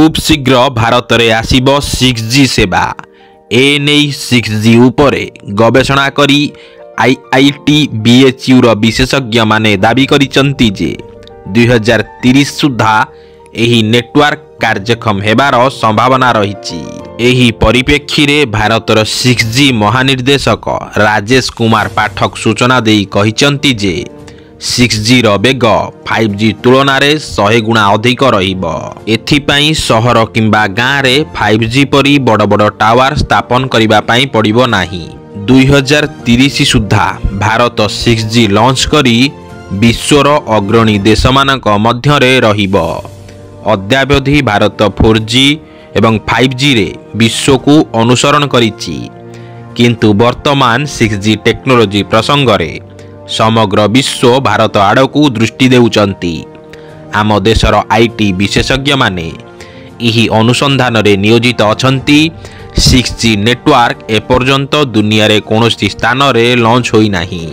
खूब शीघ्र भारत में आसिबो 6G सेवा। एने 6G उपरे गवेषणा करी IIT BHU रो विशेषज्ञ माने दाबी करिसंती जे 2030 सुधा एही नेटवर्क कार्यक्षम हेबार संभावना रहिछि। एही परिप्रेक्षी रे भारतर 6G महानिर्देशक राजेश कुमार पाठक सूचना देई कहिसंती जे 6G रो बेग 5G तुलना रे 100 गुणा अधिक रहिबो। एथिपाई सहर किंबा गाँ रे 5G परी बड़ बड़ टावर स्थापन करिबा पई पड़िबो नाही। 2030 सुधा भारत 6G लॉन्च करी विश्वर अग्रणी देशमानक मध्यरे रहिबो। अद्यावधि भारत 4G एवं 5G रे विश्व को अनुसरण करिछि, किंतु वर्तमान 6G टेक्नोलोजी प्रसंग रे समग्र विश्व भारत आड़कू दृष्टि देउचंती। आम देशर IT विशेषज्ञ माने एही अनुसंधान रे नियोजित अछंती। 6G नेटवर्क एपर्यंत दुनिया रे कोनोसी स्थान रे लॉन्च होई नाही।